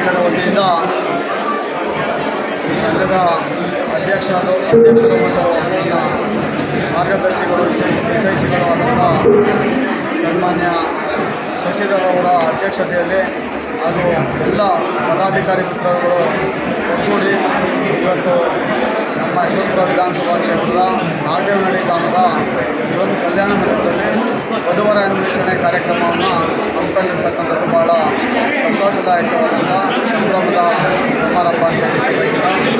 ಪಂಚಾಯತ್ ವತಿಯಿಂದ ಸಂಘದ ಅಧ್ಯಕ್ಷರು ಮತ್ತು ನನ್ನ ಮಾರ್ಗದರ್ಶಿಗಳು ವಿಶೇಷ ನಿರ್ದೇಶಿಗಳು ಆದಂಥ ಸನ್ಮಾನ್ಯ ಶಶಿಧರ್ ಅವರ ಅಧ್ಯಕ್ಷತೆಯಲ್ಲಿ ಹಾಗೂ ಎಲ್ಲ ಪದಾಧಿಕಾರಿ ಮಿತ್ರರುಗಳು ಒಗ್ಗೂಡಿ ಇವತ್ತು ನಮ್ಮ ಯಶವಂತಪುರ ವಿಧಾನಸಭಾ ಕ್ಷೇತ್ರದ ನಾಗದೇವನಹಳ್ಳಿ ಗ್ರಾಮದ ಈ ಒಂದು ಕಲ್ಯಾಣ ಮಂಟಪದಲ್ಲಿ ವಧುವರ ಅನ್ವೇಷಣೆ ಕಾರ್ಯಕ್ರಮವನ್ನು ಹಮ್ಮಿಕೊಂಡಿರ್ತಕ್ಕಂಥದ್ದು ಭಾಳ ಸಂತೋಷದಾಯಕವಾದಂಥ ಸಂಭ್ರಮದ ಸಮಾರಂಭ ಅಂತ ಹೇಳಿ ಬಯಸ್ತಾ ಈ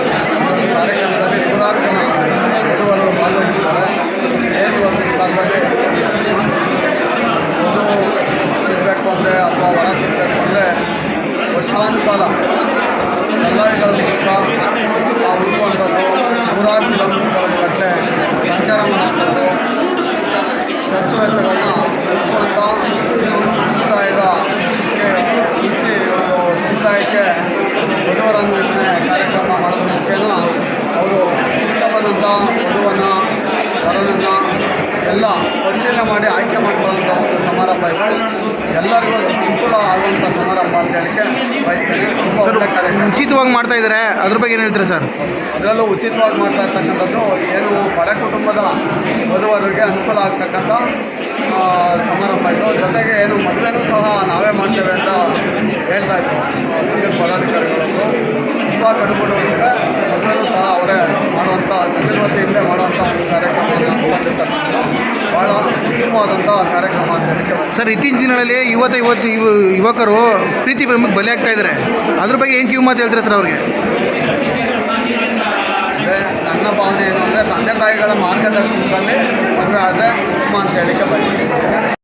ಒಂದು ಕಾರ್ಯಕ್ರಮದಲ್ಲಿ ನೂರಾರು ಜನ ವಧುವರು ಭಾಗವಹಿಸಿದ್ದಾರೆ. ಏನು ಒಂದು ಕಾಲದಲ್ಲಿ ವಧು ಸಿಗಬೇಕು ಅಂದರೆ ಅಥವಾ ವರ ಸಿಗಬೇಕು ಅಂದರೆ ವರ್ಷಾನುಕಾಲ ದಲ್ಲಾಳಿಗಳ ಮೂಲಕ ಆ ಹುಡುಕುವಂಥದ್ದು ನೂರಾರು ಕಿಲೋಮೀಟರ್ಗಳ ಗಟ್ಟಲೆ ಸಂಚಾರ ಮಾಡುವಂಥದ್ದು ಖರ್ಚು ವೆಚ್ಚಗಳನ್ನು ಉಳಿಸುವಂಥ ಸಮುದಾಯದ ಉಳಿಸಿ ಒಂದು ಸಮುದಾಯಕ್ಕೆ ವಧುವರ ಅನ್ವೇಷಣೆ ಕಾರ್ಯಕ್ರಮ ಮಾಡೋದ್ರ ಮುಖೇನ ಅವರು ಇಷ್ಟಪಟ್ಟಂಥ ವಧುವನ್ನು ವರನನ್ನು ಎಲ್ಲ ಪರಿಶೀಲನೆ ಮಾಡಿ ಆಯ್ಕೆ ಮಾಡ್ಕೊಳ್ಳೋಂಥ ಒಂದು ಸಮಾರಂಭ ಇದೆ. ಎಲ್ಲರಿಗೂ ಅನುಕೂಲ ಆಗುವಂಥ ಸಮಾರಂಭ ಅಂತ ಹೇಳಿಕೆ ಬಯಸ್ತೇನೆ. ಸರ್, ಉಚಿತವಾಗಿ ಮಾಡ್ತಾ ಇದ್ದಾರೆ, ಅದ್ರ ಬಗ್ಗೆ ಏನು ಹೇಳ್ತೀರಾ ಸರ್? ಅದರಲ್ಲೂ ಉಚಿತವಾಗಿ ಮಾಡ್ತಾ ಇರ್ತಕ್ಕಂಥದ್ದು ಏನು ಬಡ ಕುಟುಂಬದ ವಧುವರರಿಗೆ ಅನುಕೂಲ ಆಗ್ತಕ್ಕಂಥ ಸಮಾರಂಭ ಇದು. ಜೊತೆಗೆ ಏನು ಮದುವೆನೂ ಸಹ ನಾವೇ ಮಾಡ್ತೇವೆ ಅಂತ ಹೇಳ್ತಾ ಇದ್ರು ಸಂಘದ ಪದಾಧಿಕಾರಿಗಳವರು. ತುಂಬ ಕಡುಬಡವರಿಗೆ ಮದುವೆನೂ ಸಹ ಅವರೇ ಮಾಡುವಂಥ ಸಂಘದ ವತಿಯಿಂದ ಮಾಡುವಂಥ ಒಂದು ಕಾರ್ಯಕ್ರಮವನ್ನು ಹಮ್ಮಿಕೊಂಡಿರ್ತಕ್ಕಂಥದ್ದು ಭಾಳ ಉತ್ತಮವಾದಂಥ ಕಾರ್ಯಕ್ರಮ ಅಂತ ಹೇಳಿಕೆ. ಸರ್, ಇತ್ತೀಚಿನ ದಿನಗಳಲ್ಲಿ ಯುವಕರು ಪ್ರೀತಿ ಪ್ರೇಮಕ್ಕೆ ಬಲಿ ಆಗ್ತಾ ಇದ್ದಾರೆ, ಅದ್ರ ಬಗ್ಗೆ ಏನು ಕಿವಿ ಮಾತು ಹೇಳ್ತೀರಾ ಸರ್ ಅವ್ರಿಗೆ? ಅಂದರೆ ನನ್ನ ಭಾವನೆ ಏನು ಅಂದರೆ ತಂದೆ ತಾಯಿಗಳ ಮಾರ್ಗದರ್ಶನದಲ್ಲಿ ಮದುವೆ ಆದರೆ ಉತ್ತಮ ಅಂತ ಹೇಳಿಕೆ ಬಯಸ್ತೀನಿ.